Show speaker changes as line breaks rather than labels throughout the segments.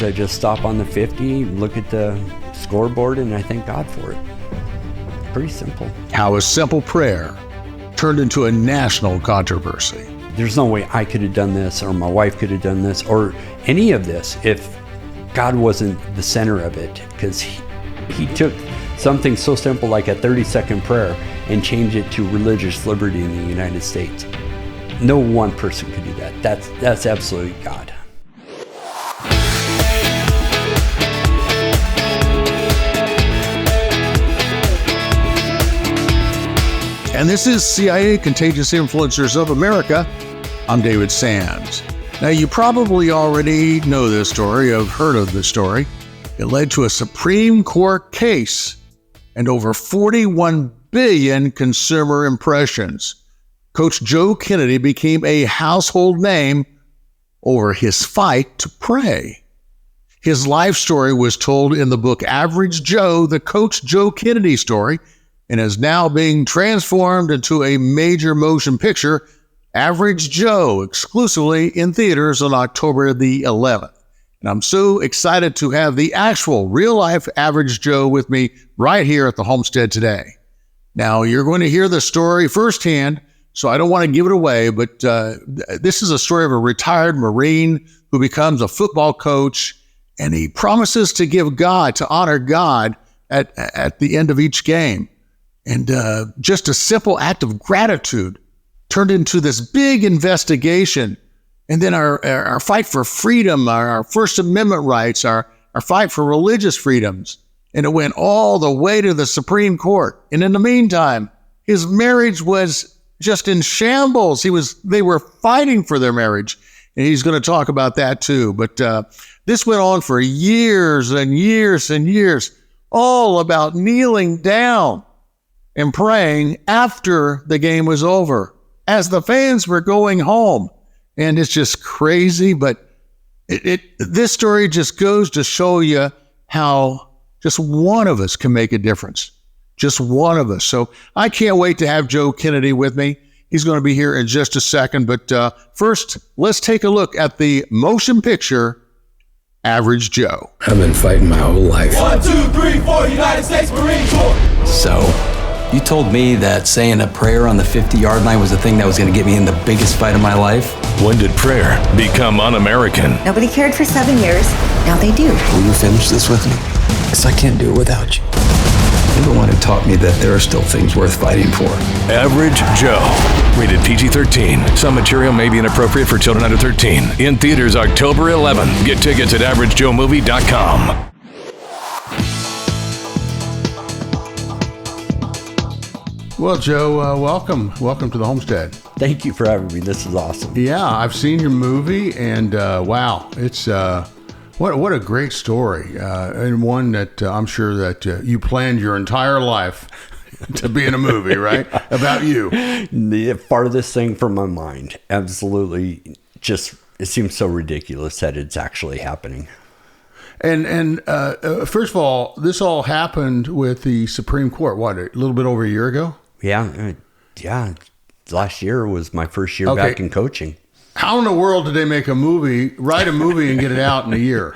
I just stop on the 50, look at the scoreboard, and I thank God for it. Pretty simple.
How a simple prayer turned into a national controversy.
There's no way I could have done this, or my wife could have done this, or any of this if God wasn't the center of it, because he took something so simple like a 30-second prayer and changed it to religious liberty in the United States. No one person could do that. That's absolutely God.
And this is CIA Contagious Influencers of America. I'm David Sands. Now, you probably already know this story, have heard of this story. It led to a Supreme Court case and over 41 billion consumer impressions. Coach Joe Kennedy became a household name over his fight to pray. His life story was told in the book Average Joe, the Coach Joe Kennedy story, and is now being transformed into a major motion picture, Average Joe, exclusively in theaters on October the 11th. And I'm so excited to have the actual real-life Average Joe with me right here at the homestead today. Now, you're going to hear the story firsthand, so I don't want to give it away, but this is a story of a retired Marine who becomes a football coach, and he promises to honor God at the end of each game. And just a simple act of gratitude turned into this big investigation. And then our fight for freedom, our First Amendment rights, our fight for religious freedoms. And it went all the way to the Supreme Court. And in the meantime, his marriage was just in shambles. They were fighting for their marriage. And he's going to talk about that too. But this went on for years and years and years, all about kneeling down and praying after the game was over, as the fans were going home. And it's just crazy, but this story just goes to show you how just one of us can make a difference. Just one of us. So I can't wait to have Joe Kennedy with me. He's going to be here in just a second. But first, let's take a look at the motion picture, Average Joe.
I've been fighting my whole life.
1, 2, 3, 4, United States Marine Corps.
So, you told me that saying a prayer on the 50-yard line was the thing that was going to get me in the biggest fight of my life.
When did prayer become un-American?
Nobody cared for 7 years. Now they do.
Will you finish this with me? Because I can't do it without you. You're the one who taught me that there are still things worth fighting for.
Average Joe. Rated PG-13. Some material may be inappropriate for children under 13. In theaters October 11. Get tickets at averagejoemovie.com.
Well, Joe, welcome. Welcome to the homestead.
Thank you for having me. This is awesome.
Yeah, I've seen your movie, and wow, it's what a great story, and one that I'm sure that you planned your entire life to be in a movie, right? About you.
The farthest thing from my mind. Absolutely. Just, it seems so ridiculous that it's actually happening.
And first of all, this all happened with the Supreme Court, what, a little bit over a year ago?
Yeah. Last year was my first year back in coaching.
How in the world did they write a movie and get it out in a year?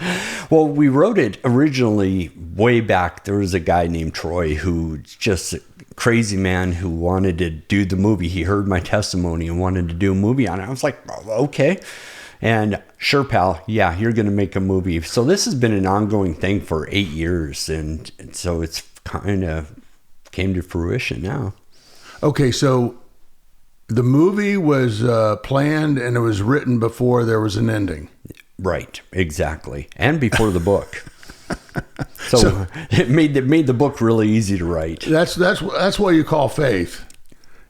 Well, we wrote it originally way back. There was a guy named Troy who just a crazy man who wanted to do the movie. He heard my testimony and wanted to do a movie on it. I was like, okay. And sure, pal, yeah, you're going to make a movie. So this has been an ongoing thing for 8 years. And so it's kind of came to fruition now.
Okay, so the movie was planned and it was written before there was an ending.
Right, exactly. And before the book. So it made the book really easy to write.
That's what you call faith.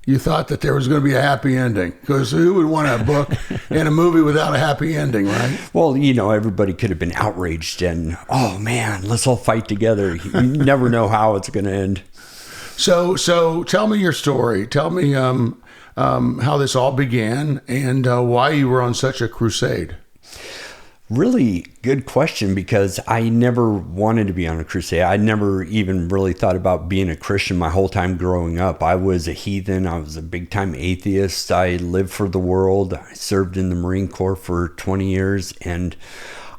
You thought that there was going to be a happy ending, because who would want a book and a movie without a happy ending, right?
Well, everybody could have been outraged and, oh man, let's all fight together. You never know how it's going to end.
So tell me your story. Tell me how this all began and why you were on such a crusade.
Really good question, because I never wanted to be on a crusade. I never even really thought about being a Christian my whole time growing up. I was a heathen. I was a big time atheist. I lived for the world. I served in the Marine Corps for 20 years, and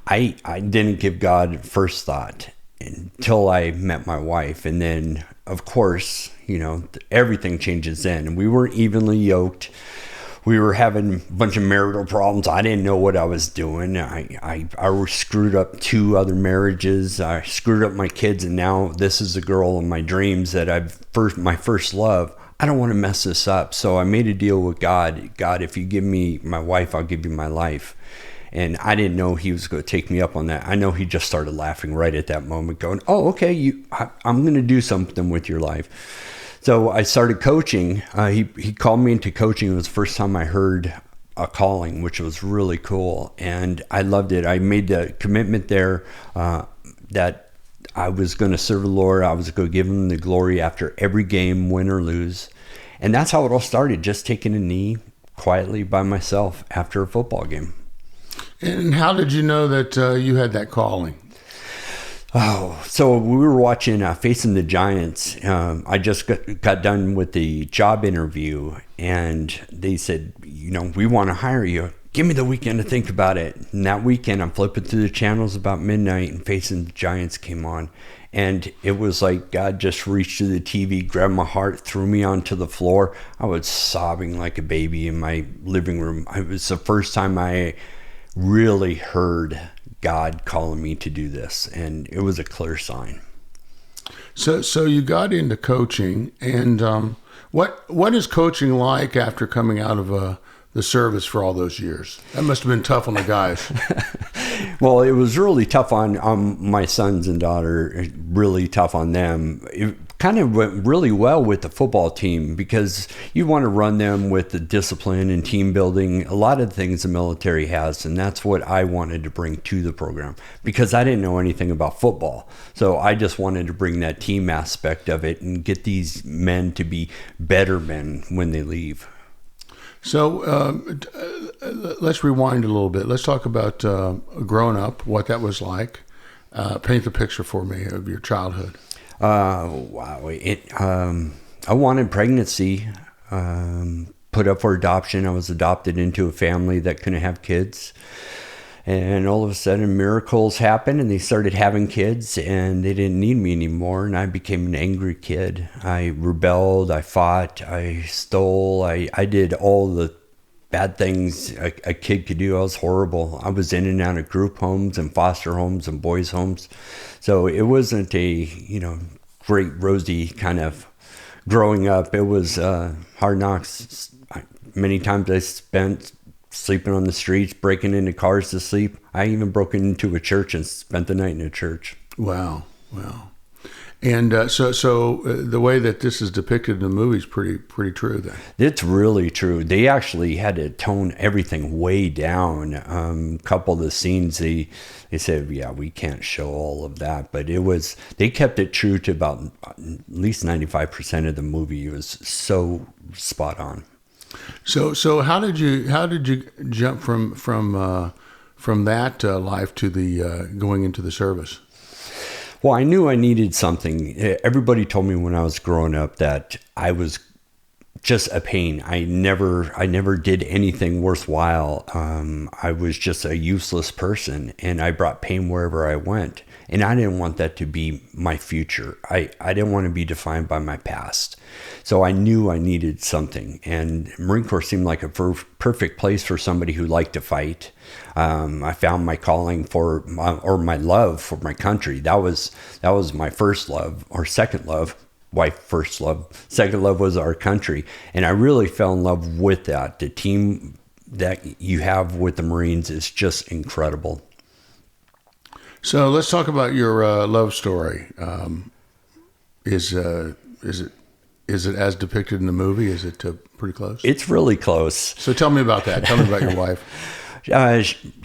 I didn't give God first thought until I met my wife. And then, of course, everything changes then. And we weren't evenly yoked. We were having a bunch of marital problems. I didn't know what I was doing. I screwed up 2 other marriages. I screwed up my kids, and now this is the girl in my dreams that my first love. I don't want to mess this up. So I made a deal with God. God, if you give me my wife, I'll give you my life. And I didn't know he was going to take me up on that. I know he just started laughing right at that moment, going, "Oh, okay, I'm going to do something with your life." So I started coaching. He called me into coaching. It was the first time I heard a calling, which was really cool. And I loved it. I made the commitment there that I was going to serve the Lord. I was going to give him the glory after every game, win or lose. And that's how it all started, just taking a knee quietly by myself after a football game.
And how did you know that you had that calling?
Oh, so we were watching Facing the Giants. I just got done with the job interview, and they said, we want to hire you. Give me the weekend to think about it. And that weekend, I'm flipping through the channels about midnight, and Facing the Giants came on. And it was like God just reached to the TV, grabbed my heart, threw me onto the floor. I was sobbing like a baby in my living room. It was the first time I really heard God calling me to do this, and it was a clear sign.
So you got into coaching, and what is coaching like after coming out of the service for all those years? That must have been tough on the guys.
Well, it was really tough on my sons and daughter, really tough on them. It kind of went really well with the football team because you want to run them with the discipline and team building, a lot of things the military has, and that's what I wanted to bring to the program because I didn't know anything about football. So I just wanted to bring that team aspect of it and get these men to be better men when they leave.
So let's rewind a little bit. Let's talk about growing up, what that was like. Paint the picture for me of your childhood.
Wow. I wanted pregnancy, put up for adoption. I was adopted into a family that couldn't have kids. And all of a sudden miracles happened and they started having kids and they didn't need me anymore. And I became an angry kid. I rebelled, I fought, I stole, I did all the bad things a kid could do. I was horrible. I was in and out of group homes and foster homes and boys' homes. So it wasn't a, great rosy kind of growing up. It was hard knocks. Many times I spent sleeping on the streets, breaking into cars to sleep. I even broke into a church and spent the night in a church.
Wow. And so the way that this is depicted in the movie is pretty true then.
It's really true. They actually had to tone everything way down. A couple of the scenes, they said, yeah, we can't show all of that. But they kept it true to about at least 95% of the movie. It was so spot on.
So how did you jump from that life to the going into the service?
Well, I knew I needed something. Everybody told me when I was growing up that I was just a pain. I never did anything worthwhile. I was just a useless person, and I brought pain wherever I went. And I didn't want that to be my future. I didn't want to be defined by my past. So I knew I needed something. And Marine Corps seemed like a perfect place for somebody who liked to fight. I found my calling my love for my country. That was my first love, or second love. First love. Second love was our country. And I really fell in love with that. The team that you have with the Marines is just incredible.
So let's talk about your love story. Is it as depicted in the movie? Is it pretty close?
It's really close.
So tell me about that. Tell me about your wife.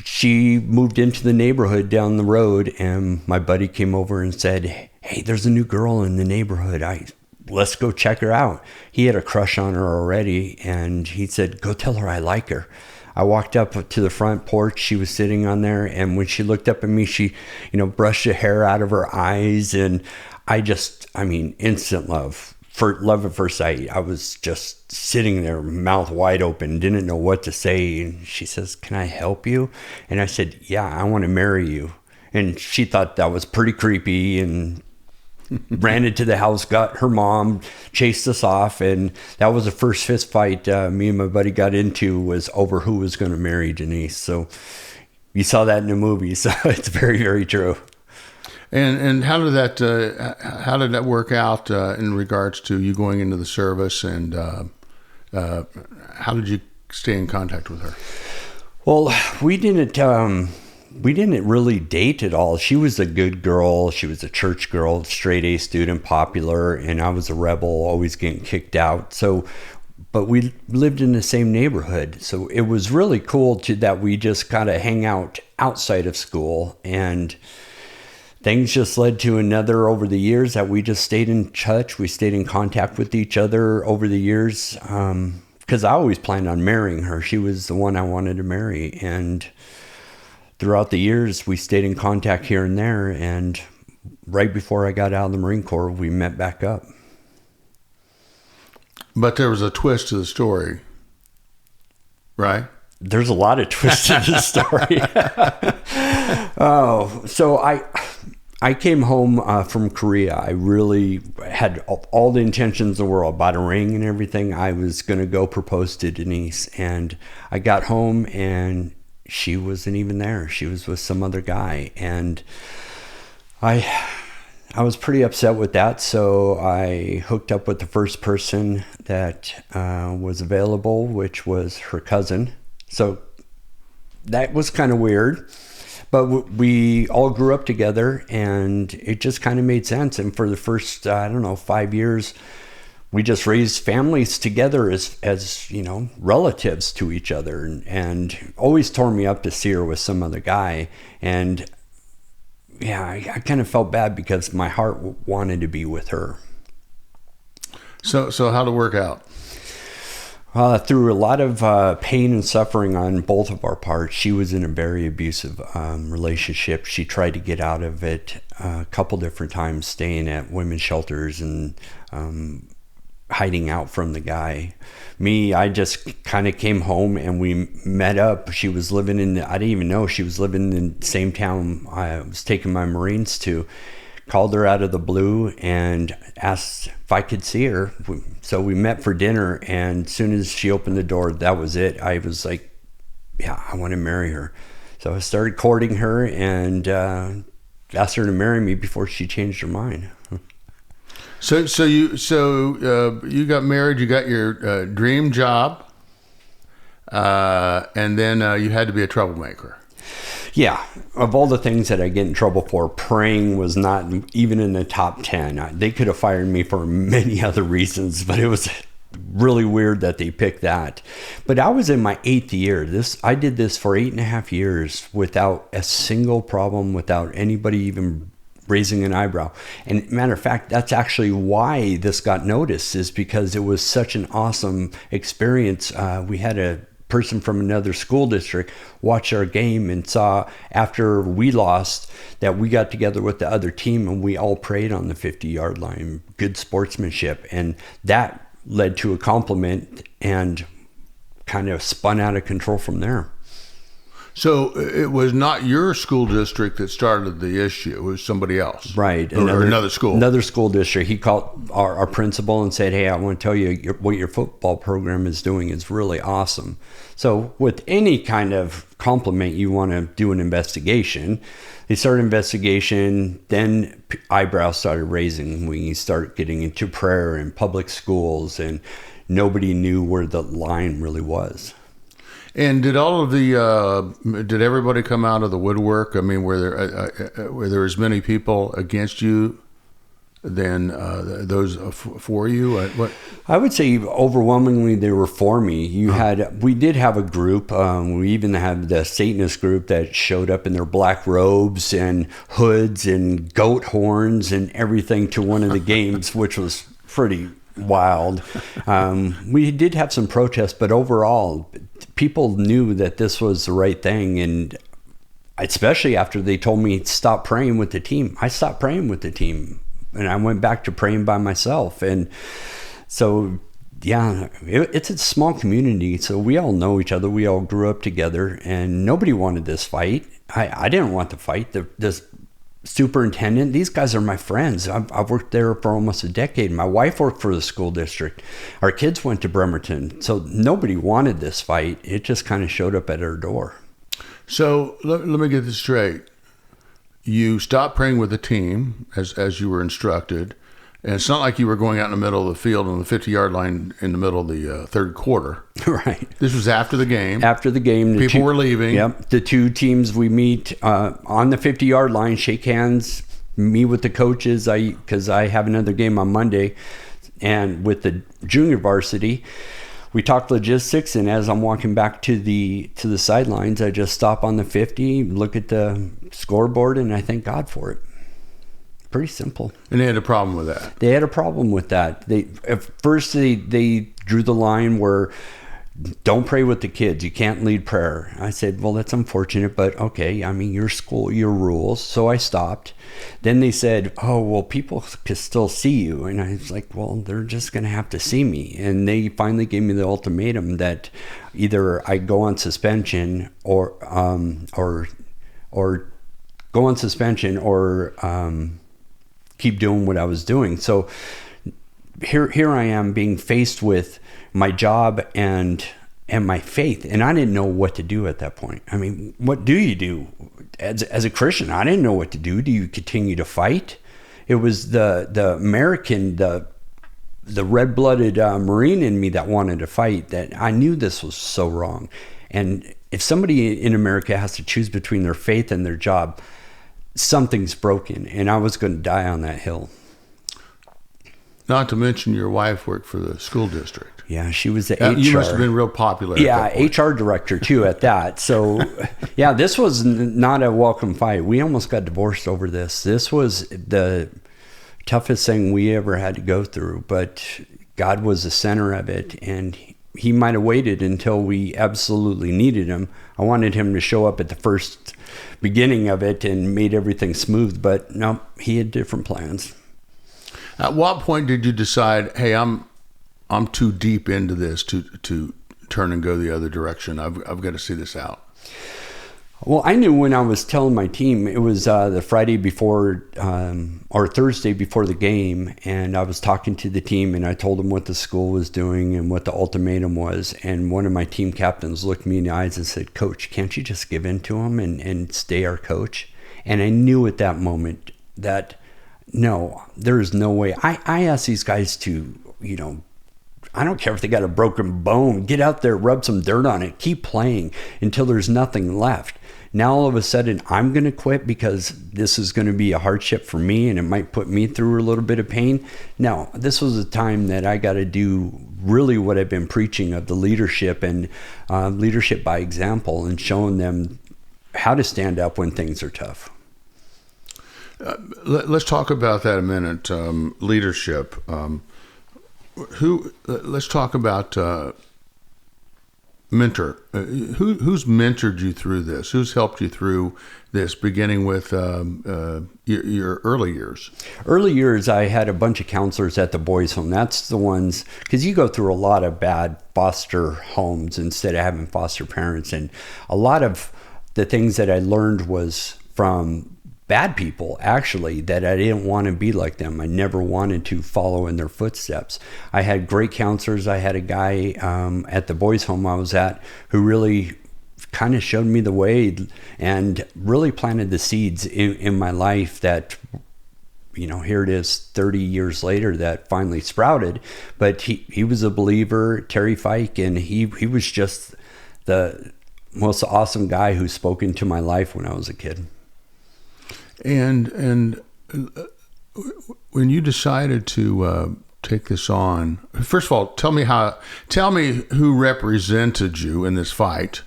She moved into the neighborhood down the road, and my buddy came over and said, "Hey, there's a new girl in the neighborhood. Let's go check her out." He had a crush on her already, and he said, "Go tell her I like her." I walked up to the front porch. She was sitting on there, and when she looked up at me, she, brushed the hair out of her eyes, and instant love. for love at first sight. I was just sitting there, mouth wide open, didn't know what to say. And she says, "Can I help you?" And I said, "Yeah, I want to marry you." And she thought that was pretty creepy and ran into the house, got her mom, chased us off. And that was the first fist fight me and my buddy got into, was over who was going to marry Denise. So you saw that in the movie. So it's very, very true.
And how did that work out in regards to you going into the service, and how did you stay in contact with her?
Well, we didn't really date at all. She was a good girl. She was a church girl, straight A student, popular, and I was a rebel, always getting kicked out. So, but we lived in the same neighborhood. So it was really cool that we just kind of hang out outside of school, and things just led to another over the years that we just stayed in touch. We stayed in contact with each other over the years, because I always planned on marrying her. She was the one I wanted to marry. And throughout the years, we stayed in contact here and there. And right before I got out of the Marine Corps, we met back up.
But there was a twist to the story, right?
There's a lot of twists to the story. Oh, so I came home from Korea. I really had all the intentions in the world, bought a ring and everything. I was going to go propose to Denise. And I got home and she wasn't even there. She was with some other guy. And I was pretty upset with that. So I hooked up with the first person that was available, which was her cousin. So that was kind of weird. But we all grew up together, and it just kind of made sense. And for the first, 5 years, we just raised families together as relatives to each other, and always tore me up to see her with some other guy. And yeah, I kind of felt bad because my heart wanted to be with her.
So how'd it work out?
Through a lot of pain and suffering on both of our parts. She was in a very abusive relationship. She tried to get out of it a couple different times, staying at women's shelters and hiding out from the guy. Me, I just kind of came home and we met up. She was living I didn't even know she was living in the same town I was taking my Marines to. Called her out of the blue and asked if I could see her. So we met for dinner, and as soon as she opened the door, that was it. I was like, yeah, I want to marry her. So I started courting her and asked her to marry me before she changed her mind.
So you got married, you got your dream job, and then you had to be a troublemaker.
Yeah, of all the things that I get in trouble for, praying was not even in the top 10. They could have fired me for many other reasons, but it was really weird that they picked that. But I was in my 8th year. I did this for 8.5 years without a single problem, without anybody even raising an eyebrow. And matter of fact, that's actually why this got noticed, is because it was such an awesome experience. We had a person from another school district watch our game and saw after we lost that we got together with the other team and we all prayed on the 50-yard line. Good sportsmanship. And that led to a compliment and kind of spun out of control from there.
So it was not your school district that started the issue. It was somebody else.
Right.
Or another school.
Another school district. He called our principal and said, "Hey, I want to tell you what your football program is doing is really awesome." So with any kind of compliment, you want to do an investigation. They started an investigation. Then eyebrows started raising when you start getting into prayer and public schools, and nobody knew where the line really was.
And did all of did everybody come out of the woodwork? I mean, were there as many people against you than those for you? What?
I would say overwhelmingly they were for me. We did have a group. We even had the Satanist group that showed up in their black robes and hoods and goat horns and everything to one of the games, which was pretty wild. We did have some protests, but overall, people knew that this was the right thing. And especially after they told me stop praying with the team, I stopped praying with the team. I went back to praying by myself. And so, yeah, it's a small community, so we all know each other. We all grew up together, and nobody wanted this fight. I didn't want the fight. This superintendent, these guys are my friends. I've worked there for almost a decade. My wife worked for the school district. Our kids went to Bremerton. So nobody wanted this fight. It just kind of showed up at our door.
So let me get this straight. You stopped praying with the team as you were instructed. And it's not like you were going out in the middle of the field on the 50-yard line in the middle of the third quarter.
Right.
This was after the game.
After the game.
People were leaving.
Yep. The two teams, we meet on the 50-yard line, shake hands, meet with the coaches, because I have another game on Monday, and with the junior varsity. We talk logistics, and as I'm walking back to the sidelines, I just stop on the 50, look at the scoreboard, and I thank God for it. Pretty simple.
And they had a problem with that.
They had a problem with that. At first they drew the line where don't pray with the kids. You can't lead prayer. I said, well, that's unfortunate, but okay. I mean, your school, your rules. So I stopped. Then they said, oh, well, people can still see you. And I was like, well, they're just going to have to see me. And they finally gave me the ultimatum that either I go on suspension or go on suspension or keep doing what I was doing. So here I am being faced with my job and my faith, and I didn't know what to do at that point. I mean, what do you do as a Christian? I didn't know what to do. Do you continue to fight? It was the American, the red-blooded Marine in me that wanted to fight, that I knew this was so wrong. And if somebody in America has to choose between their faith and their job, something's broken, and I was going to die on that hill.
Not to mention your wife worked for the school district.
Yeah, she was the HR.
You must have been real popular.
Yeah, HR director too at that. So, yeah, this was not a welcome fight. We almost got divorced over this. This was the toughest thing we ever had to go through, but God was the center of it, and he might have waited until we absolutely needed him. I wanted him to show up at the first beginning of it and made everything smooth, but no, he had different plans.
At what point did you decide, hey, I'm too deep into this to turn and go the other direction? I've got to see this out.
Well, I knew when I was telling my team, it was the Friday before or Thursday before the game, and I was talking to the team, and I told them what the school was doing and what the ultimatum was. And one of my team captains looked me in the eyes and said, Coach, can't you just give in to him and stay our coach? And I knew at that moment that, no, there is no way. I asked these guys to, I don't care if they got a broken bone, get out there, rub some dirt on it, keep playing until there's nothing left. Now all of a sudden I'm going to quit because this is going to be a hardship for me and it might put me through a little bit of pain. No, this was a time that I got to do really what I've been preaching of the leadership and leadership by example and showing them how to stand up when things are tough.
Let's talk about that a minute. Leadership. Let's talk about mentor. Who's mentored you through this? Who's helped you through this, beginning with your early years?
Early years, I had a bunch of counselors at the boys' home. That's the ones, because you go through a lot of bad foster homes instead of having foster parents. And a lot of the things that I learned was from bad people, actually, that I didn't want to be like them. I never wanted to follow in their footsteps. I had great counselors. I had a guy at the boys' home I was at who really kind of showed me the way and really planted the seeds in my life that, here it is 30 years later that finally sprouted. But he was a believer, Terry Fike, and he was just the most awesome guy who spoke into my life when I was a kid.
And when you decided to take this on, first of all, tell me who represented you in this fight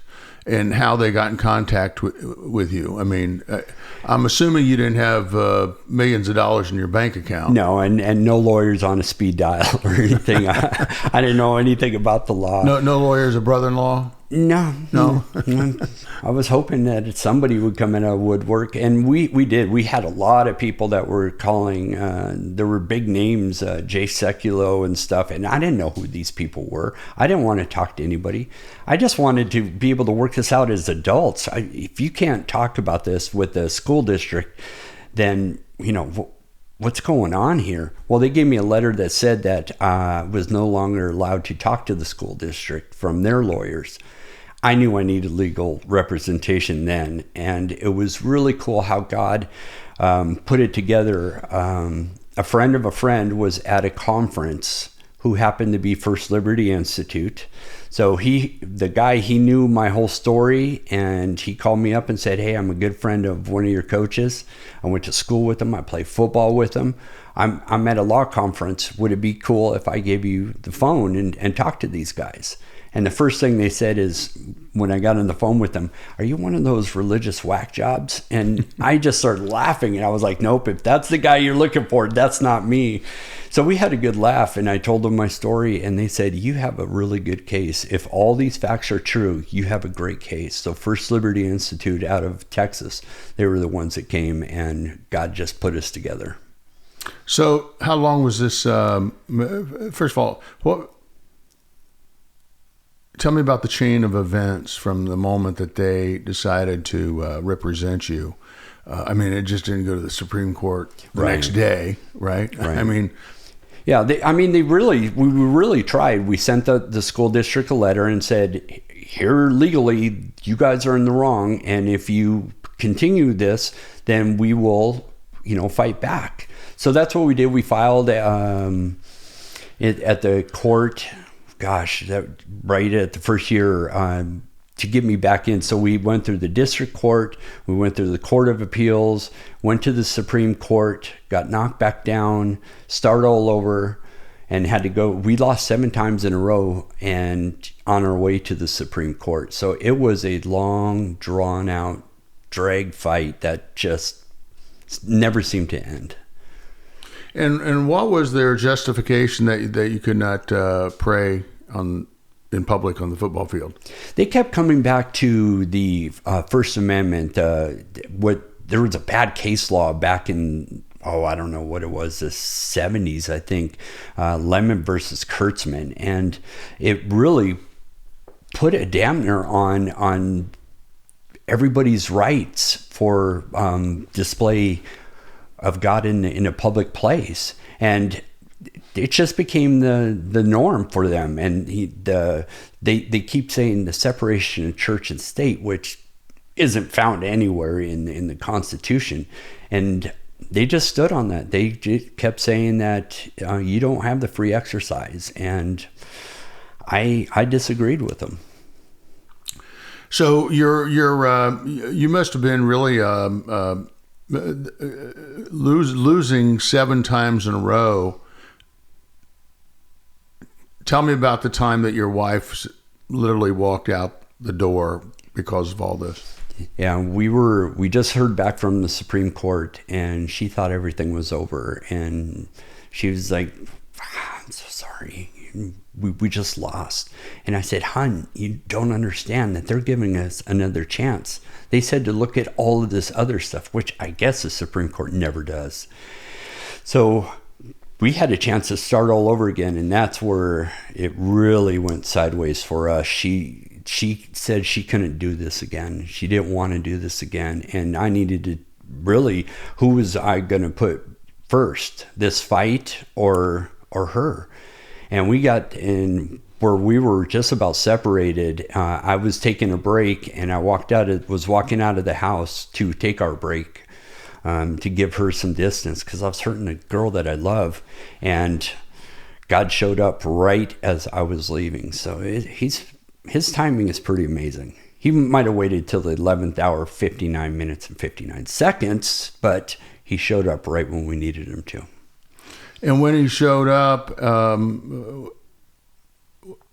and how they got in contact with you. I mean, I'm assuming you didn't have millions of dollars in your bank account.
No, and no lawyers on a speed dial or anything. I didn't know anything about the law.
No lawyers, a brother-in-law?
No. I was hoping that somebody would come in a woodwork, and we did. We had a lot of people that were calling. There were big names, Jay Sekulow and stuff, and I didn't know who these people were. I didn't want to talk to anybody. I just wanted to be able to work this out as adults. If you can't talk about this with the school district, then, what's going on here? Well, they gave me a letter that said that I was no longer allowed to talk to the school district from their lawyers. I knew I needed legal representation then, and it was really cool how God put it together. A friend of a friend was at a conference who happened to be First Liberty Institute. So the guy knew my whole story, and he called me up and said, "Hey, I'm a good friend of one of your coaches. I went to school with him. I play football with him. I'm at a law conference. Would it be cool if I gave you the phone and talk to these guys?" And the first thing they said is, when I got on the phone with them, "Are you one of those religious whack jobs?" And I just started laughing, and I was like, "Nope, if that's the guy you're looking for, that's not me." So we had a good laugh, and I told them my story, and they said, "You have a really good case. If all these facts are true, you have a great case." So First Liberty Institute out of Texas, they were the ones that came, and God just put us together.
So how long was this? First of all, tell me about the chain of events from the moment that they decided to represent you. It just didn't go to the Supreme Court the next day, right?
We really tried. We sent the school district a letter and said, "Here legally, you guys are in the wrong, and if you continue this, then we will, fight back." So that's what we did. We filed it at the court. Right at the first year, to get me back in. So we went through the district court, we went through the Court of Appeals, went to the Supreme Court, got knocked back down, started all over, and had to go. We lost 7 times in a row and on our way to the Supreme Court. So it was a long, drawn out, drag fight that just never seemed to end.
And what was their justification that you could not pray in public on the football field?
They kept coming back to the First Amendment. There was a bad case law back in, I don't know what it was, the 70s, I think, Lemon versus Kurtzman, and it really put a dampener on everybody's rights for display of God in a public place, and it just became the norm for them. And they keep saying the separation of church and state, which isn't found anywhere in the Constitution, and they just stood on that. They just kept saying that you don't have the free exercise, and I disagreed with them.
So you must have been really losing 7 times in a row. Tell me about the time that your wife literally walked out the door because of all this.
Yeah, we just heard back from the Supreme Court, and she thought everything was over, and she was like, "I'm so sorry. We just lost." And I said, "Hon, you don't understand that they're giving us another chance. They said to look at all of this other stuff," which I guess the Supreme Court never does. So we had a chance to start all over again, and that's where it really went sideways for us. She said she couldn't do this again. She didn't want to do this again, and I needed to really, who was I going to put first, this fight or her? And we got in where we were just about separated. I was taking a break, and I was walking out of the house to take our break, to give her some distance, because I was hurting a girl that I love, and God showed up right as I was leaving. So his timing is pretty amazing. He might have waited till the 11th hour, 59 minutes and 59 seconds, but he showed up right when we needed him to.
And when he showed up,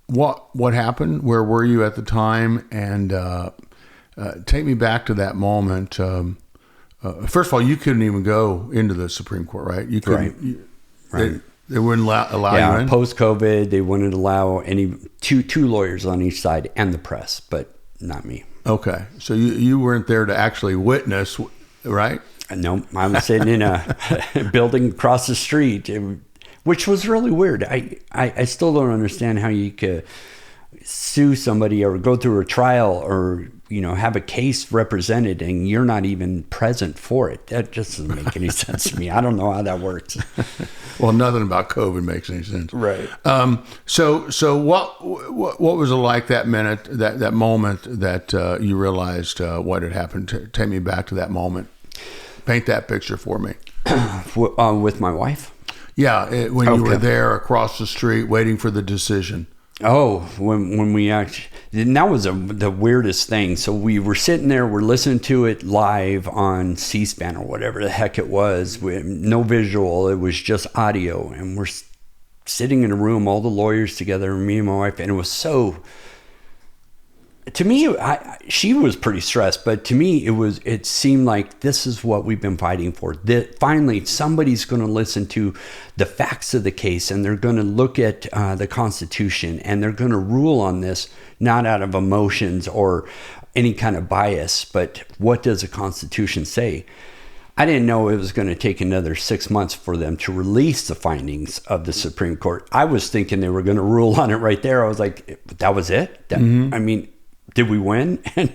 what happened? Where were you at the time? And take me back to that moment. First of all, you couldn't even go into the Supreme Court, right? You couldn't.
Right.
They wouldn't allow you in?
Post-COVID, they wouldn't allow any two lawyers on each side and the press, but not me.
Okay. So you weren't there to actually witness, right?
No, I was sitting in a building across the street, which was really weird. I still don't understand how you could sue somebody or go through a trial or, have a case represented and you're not even present for it. That just doesn't make any sense to me. I don't know how that works.
Well, nothing about COVID makes any sense.
Right.
So what was it like that minute, that moment that you realized what had happened? Take me back to that moment. Paint that picture for me.
With my wife?
Yeah, when you were there across the street waiting for the decision.
Oh, when we actually, and that was the weirdest thing. So we were sitting there, we're listening to it live on C-SPAN or whatever the heck it was, with no visual, it was just audio. And we're sitting in a room, all the lawyers together, me and my wife, and it was so, to me, she was pretty stressed, but to me, it seemed like this is what we've been fighting for. That finally, somebody's going to listen to the facts of the case, and they're going to look at the Constitution, and they're going to rule on this, not out of emotions or any kind of bias, but what does the Constitution say? I didn't know it was going to take another 6 months for them to release the findings of the Supreme Court. I was thinking they were going to rule on it right there. I was like, that was it? I mean, did we win? And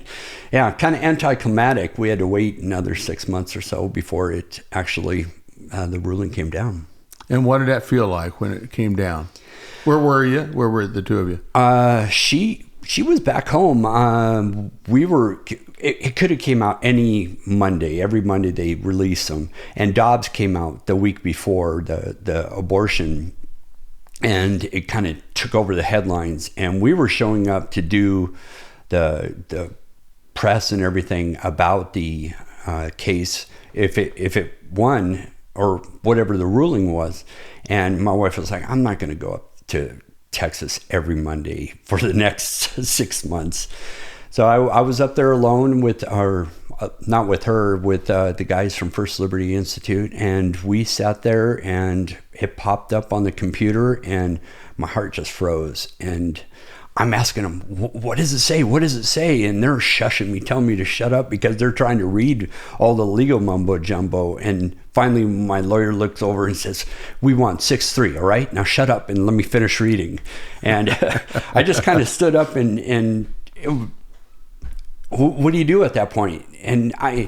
yeah, kind of anticlimactic. We had to wait another 6 months or so before it actually, the ruling came down.
And what did that feel like when it came down? Where were you? Where were the two of you?
She was back home. It could have came out any Monday. Every Monday they release them. And Dobbs came out the week before the abortion. And it kind of took over the headlines. And we were showing up to do the press and everything about the case if it won or whatever the ruling was. And my wife was like, I'm not going to go up to Texas every Monday for the next 6 months. So I was up there alone with not with her, with the guys from First Liberty Institute, and we sat there and it popped up on the computer and my heart just froze. And I'm asking them, what does it say? What does it say? And they're shushing me, telling me to shut up because they're trying to read all the legal mumbo jumbo. And finally, my lawyer looks over and says, we want 6-3, all right? Now shut up and let me finish reading. And I just kind of stood up and what do you do at that point? And I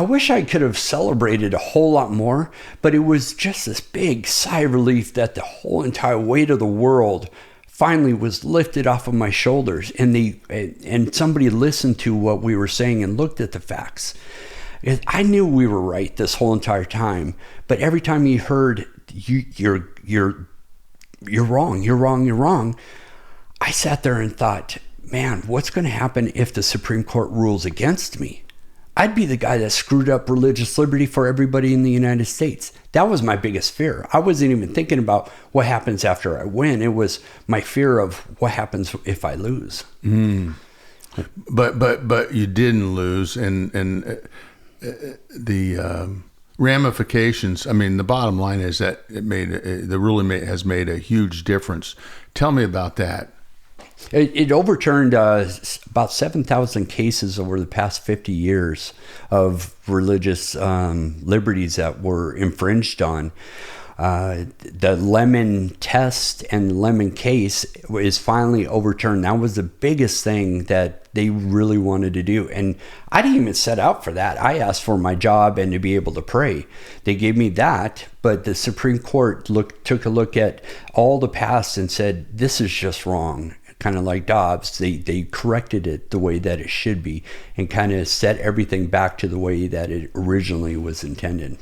wish I could have celebrated a whole lot more, but it was just this big sigh of relief that the whole entire weight of the world finally was lifted off of my shoulders, and somebody listened to what we were saying and looked at the facts. I knew we were right this whole entire time, but every time he heard you're wrong, I sat there and thought, man, what's going to happen if the Supreme Court rules against me? I'd be the guy that screwed up religious liberty for everybody in the United States. That was my biggest fear. I wasn't even thinking about what happens after I win. It was my fear of what happens if I lose.
But you didn't lose, and the ramifications. I mean, the bottom line is that the ruling has made a huge difference. Tell me about that.
It overturned about 7,000 cases over the past 50 years of religious liberties that were infringed on. The Lemon test and the Lemon case is finally overturned. That was the biggest thing that they really wanted to do. And I didn't even set out for that. I asked for my job and to be able to pray. They gave me that, but the Supreme Court took a look at all the past and said, this is just wrong. Kind of like Dobbs, they corrected it the way that it should be and kind of set everything back to the way that it originally was intended.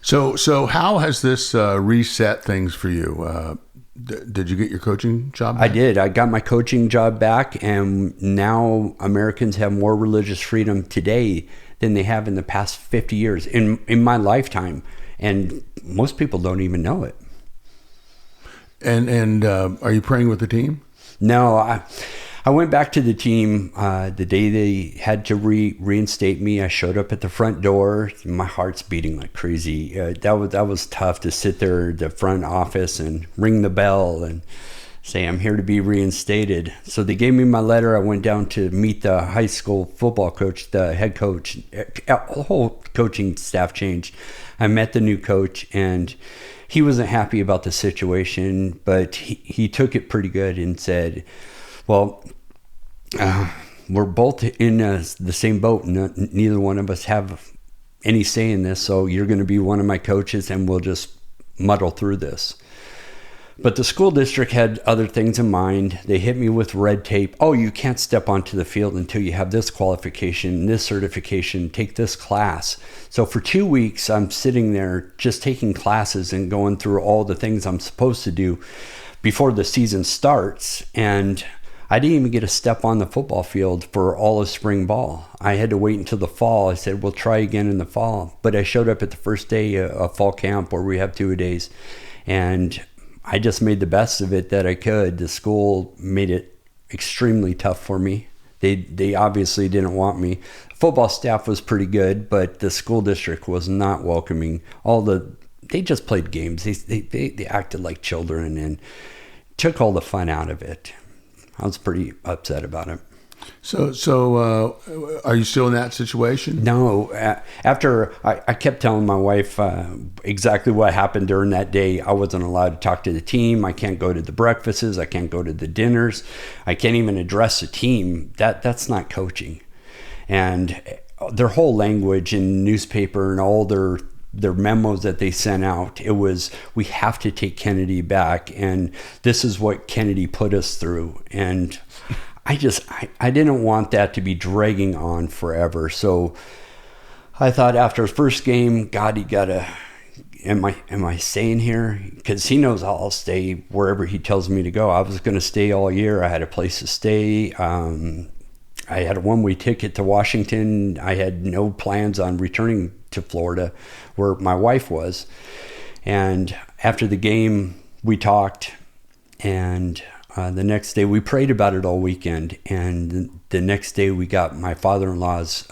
So how has this reset things for you? Did you get your coaching job back?
I did. I got my coaching job back, and now Americans have more religious freedom today than they have in the past 50 years in my lifetime, and most people don't even know it. And
are you praying with the team?
No, I went back to the team the day they had to reinstate me. I showed up at the front door. My heart's beating like crazy. That was tough to sit there at the front office and ring the bell and say, I'm here to be reinstated. So they gave me my letter. I went down to meet the high school football coach, the head coach. The whole coaching staff changed. I met the new coach, and he wasn't happy about the situation, but he took it pretty good and said, well, we're both in the same boat. Neither one of us have any say in this, so you're going to be one of my coaches, and we'll just muddle through this. But the school district had other things in mind. They hit me with red tape. Oh, you can't step onto the field until you have this qualification, this certification, take this class. So for 2 weeks, I'm sitting there just taking classes and going through all the things I'm supposed to do before the season starts. And I didn't even get a step on the football field for all of spring ball. I had to wait until the fall. I said, we'll try again in the fall. But I showed up at the first day of fall camp where we have 2-a-days. And I just made the best of it that I could. The school made it extremely tough for me. They obviously didn't want me. Football staff was pretty good, but the school district was not welcoming. They just played games. They acted like children and took all the fun out of it. I was pretty upset about it.
So are you still in that situation?
No. After I kept telling my wife exactly what happened during that day. I wasn't allowed to talk to the team. I can't go to the breakfasts. I can't go to the dinners. I can't even address the team. That's not coaching. And their whole language in newspaper and all their memos that they sent out, it was, we have to take Kennedy back, and this is what Kennedy put us through. And I didn't want that to be dragging on forever. So I thought after his first game, God, you gotta, am I staying here? Because he knows I'll stay wherever he tells me to go. I was going to stay all year. I had a place to stay. I had a one-way ticket to Washington. I had no plans on returning to Florida where my wife was. And after the game, we talked, and the next day we prayed about it all weekend. And the next day we got my father-in-law's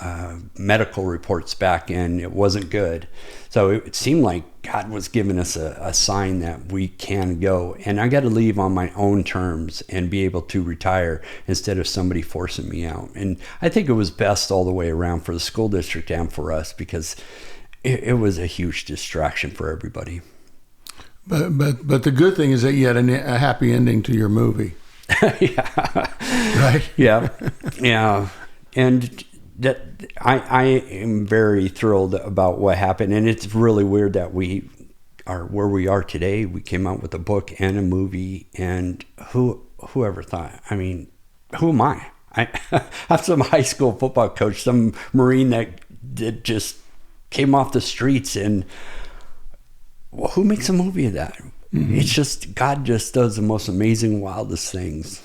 medical reports back, and it wasn't good. So it seemed like God was giving us a sign that we can go. And I got to leave on my own terms and be able to retire instead of somebody forcing me out. And I think it was best all the way around for the school district and for us, because it was a huge distraction for everybody.
But the good thing is that you had a happy ending to your movie.
Yeah.
Right?
Yeah. And that I am very thrilled about what happened. And it's really weird that we are where we are today. We came out with a book and a movie, and whoever thought, I mean, who am I? I'm some high school football coach, some Marine that just came off the streets, and well, who makes a movie of that? Mm-hmm. It's just, God just does the most amazing, wildest things.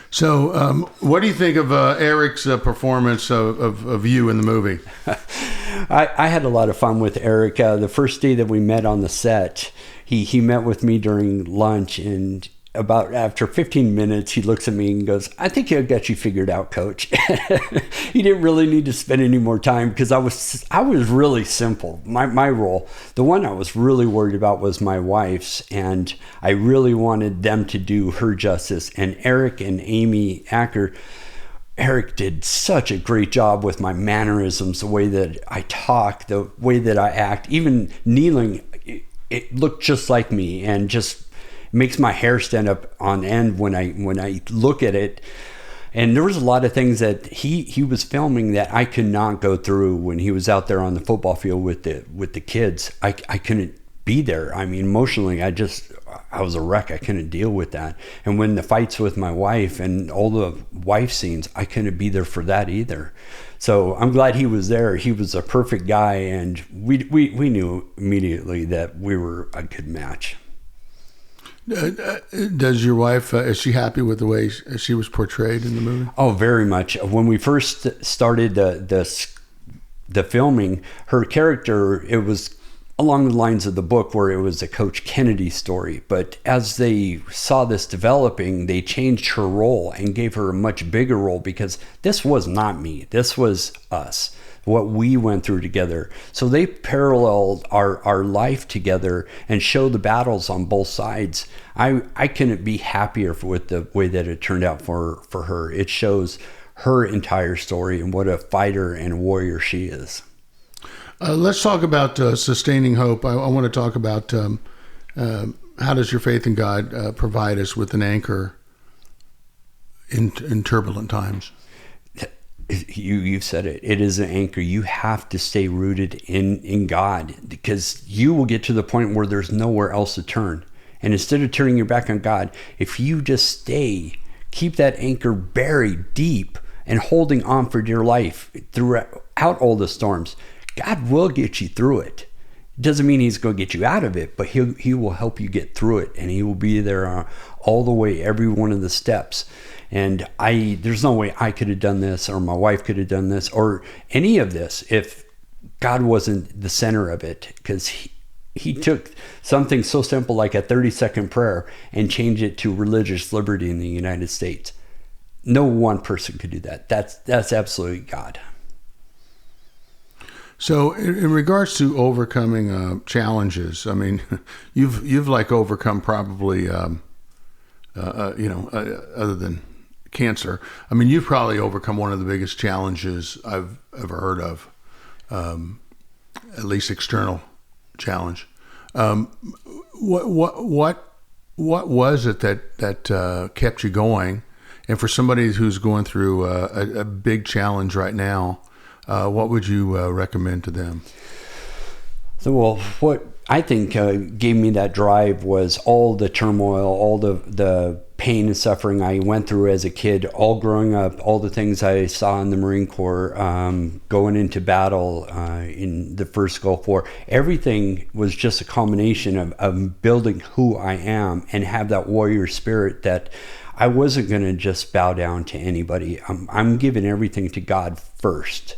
So what do you think of Eric's performance of you in the movie?
I had a lot of fun with Eric. The first day that we met on the set, he met with me during lunch, and after 15 minutes, he looks at me and goes, I think I got you figured out, Coach. He didn't really need to spend any more time, because I was really simple. My role, the one I was really worried about was my wife's, and I really wanted them to do her justice. And Eric and Amy Acker, Eric did such a great job with my mannerisms, the way that I talk, the way that I act, even kneeling, it looked just like me, and just makes my hair stand up on end when I look at it. And there was a lot of things that he was filming that I could not go through when he was out there on the football field with the kids. I couldn't be there. I mean, emotionally, I was a wreck. I couldn't deal with that. And when the fights with my wife and all the wife scenes, I couldn't be there for that either. So I'm glad he was there. He was a perfect guy, and we knew immediately that we were a good match.
Does your wife, is she happy with the way she was portrayed in the movie?
Oh, very much. When we first started the filming, her character, it was along the lines of the book where it was a Coach Kennedy story. But as they saw this developing, they changed her role and gave her a much bigger role, because this was not me. This was us, what we went through together. So they paralleled our life together and showed the battles on both sides. I couldn't be happier with the way that it turned out for her. It shows her entire story and what a fighter and warrior she is.
Let's talk about sustaining hope. I want to talk about how does your faith in God provide us with an anchor in turbulent times?
You've said it. It is an anchor. You have to stay rooted in God, because you will get to the point where there's nowhere else to turn. And instead of turning your back on God, if you just keep that anchor buried deep and holding on for dear life throughout all the storms, God will get you through it. It doesn't mean he's going to get you out of it, but he will help you get through it, and he will be there all the way, every one of the steps. And there's no way I could have done this, or my wife could have done this, or any of this if God wasn't the center of it, because he took something so simple like a 30-second prayer and changed it to religious liberty in the United States. No one person could do that. That's absolutely God.
So, in regards to overcoming challenges, I mean, you've like overcome probably, other than cancer. I mean, you've probably overcome one of the biggest challenges I've ever heard of, at least external challenge. What was it that kept you going? And for somebody who's going through a big challenge right now, what would you recommend to them?
So, well, what I think gave me that drive was all the turmoil, all the pain and suffering I went through as a kid, all growing up, all the things I saw in the Marine Corps, going into battle in the first Gulf War. Everything was just a combination of building who I am and have that warrior spirit that I wasn't going to just bow down to anybody. I'm giving everything to God first.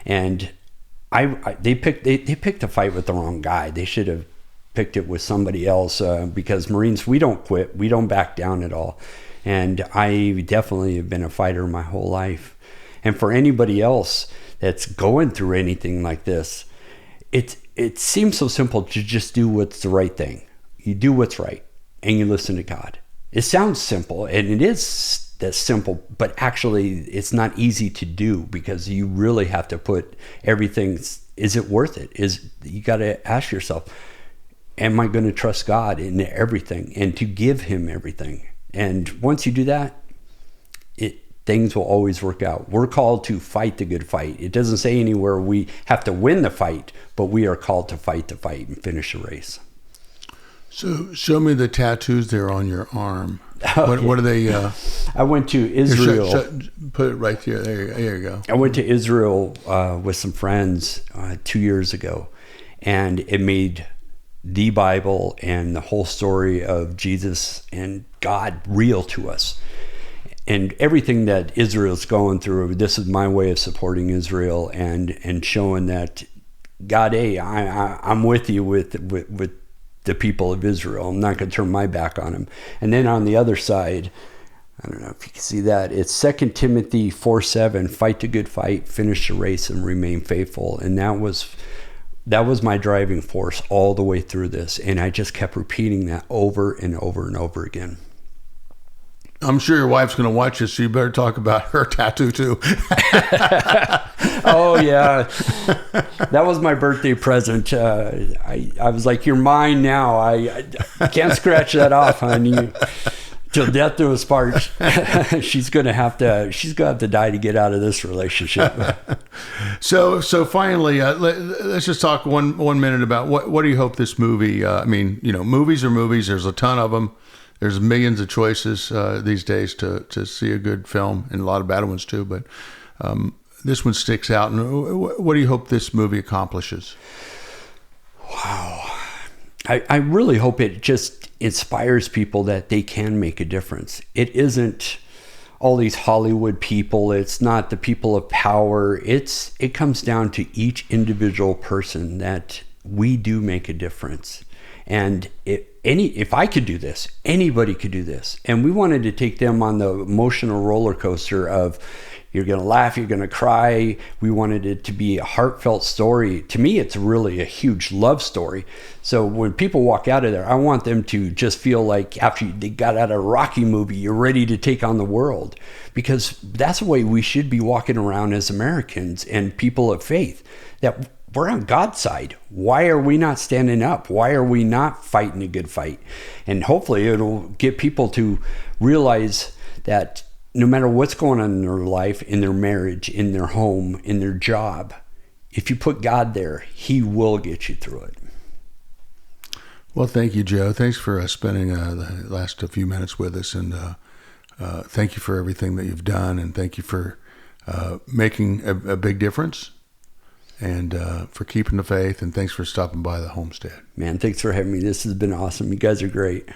And they picked a fight with the wrong guy. They should have picked it with somebody else, because Marines, we don't quit. We don't back down at all. And I definitely have been a fighter my whole life. And for anybody else that's going through anything like this, it seems so simple to just do what's the right thing. You do what's right and you listen to God. It sounds simple, and it is that's simple, but actually it's not easy to do, because you really have to put everything. Is it worth it? You got to ask yourself, am I going to trust God in everything and to give him everything? And once you do that, things will always work out. We're called to fight the good fight. It doesn't say anywhere we have to win the fight, but we are called to fight the fight and finish the race.
So show me the tattoos there on your arm. Okay. What are they?
I went to Israel.
Put it right there. There you go.
I went to Israel with some friends 2 years ago, and it made the Bible and the whole story of Jesus and God real to us. And everything that Israel's going through, this is my way of supporting Israel and showing that God, hey, I'm with you with the people of Israel. I'm not going to turn my back on them. And then on the other side, I don't know if you can see that, it's 2 Timothy 4:7, fight the good fight, finish the race, and remain faithful. And that was my driving force all the way through this. And I just kept repeating that over and over and over again.
I'm sure your wife's going to watch this, so you better talk about her tattoo too.
Oh yeah, that was my birthday present. I was like, "You're mine now. I can't scratch that off, honey. Till death do us part." She's gonna have to die to get out of this relationship.
So finally, let's just talk one minute about what do you hope this movie? I mean, movies are movies. There's a ton of them. There's millions of choices these days to see a good film, and a lot of bad ones too. But this one sticks out. And what do you hope this movie accomplishes?
Wow. I really hope it just inspires people that they can make a difference. It isn't all these Hollywood people. It's not the people of power. It comes down to each individual person that we do make a difference. And if I could do this, anybody could do this. And we wanted to take them on the emotional roller coaster of, you're going to laugh, you're going to cry. We wanted it to be a heartfelt story. To me, it's really a huge love story. So when people walk out of there, I want them to just feel like after they got out of a Rocky movie, you're ready to take on the world. Because that's the way we should be walking around as Americans and people of faith, that we're on God's side. Why are we not standing up? Why are we not fighting a good fight? And hopefully it'll get people to realize that no matter what's going on in their life, in their marriage, in their home, in their job, if you put God there, he will get you through it.
Well, thank you, Joe. Thanks for spending the last few minutes with us. And thank you for everything that you've done. And thank you for making a big difference. And for keeping the faith. And thanks for stopping by the homestead.
Man, thanks for having me. This has been awesome. You guys are great.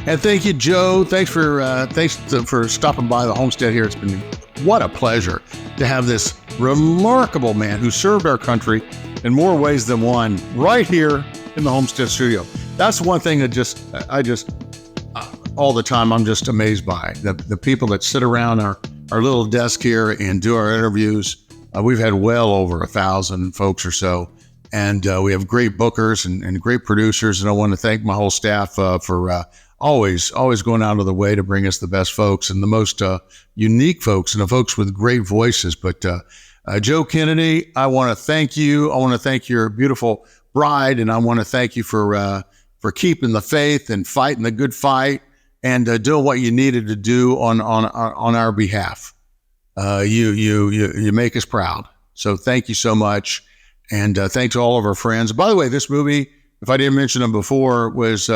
And thank you, Joe. Thanks for stopping by the homestead here. It's been what a pleasure to have this remarkable man who served our country in more ways than one right here in the homestead studio. That's one thing that I just all the time I'm just amazed by the people that sit around our little desk here and do our interviews. We've had well over 1,000 folks or so. And we have great bookers and great producers. And I want to thank my whole staff for always going out of the way to bring us the best folks and the most unique folks and the folks with great voices. But Joe Kennedy, I want to thank you. I want to thank your beautiful bride. And I want to thank you for keeping the faith and fighting the good fight and doing what you needed to do on our behalf. You make us proud. So thank you so much. And thanks to all of our friends. By the way, this movie, if I didn't mention them before, was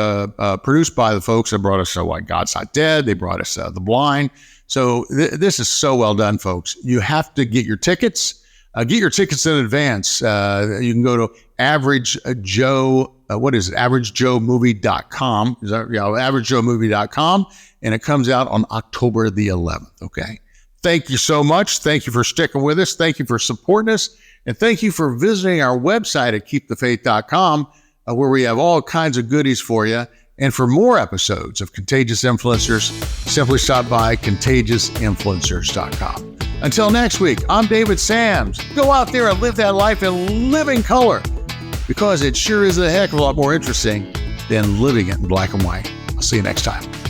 produced by the folks that brought us God's Not Dead. They brought us The Blind. So this is so well done, folks. You have to get your tickets. Get your tickets in advance. You can go to AverageJoeMovie.com. AverageJoeMovie.com. And it comes out on October the 11th. Okay. Thank you so much. Thank you for sticking with us. Thank you for supporting us. And thank you for visiting our website at KeepTheFaith.com, where we have all kinds of goodies for you. And for more episodes of Contagious Influencers, simply stop by ContagiousInfluencers.com. Until next week, I'm David Sams. Go out there and live that life in living color, because it sure is a heck of a lot more interesting than living it in black and white. I'll see you next time.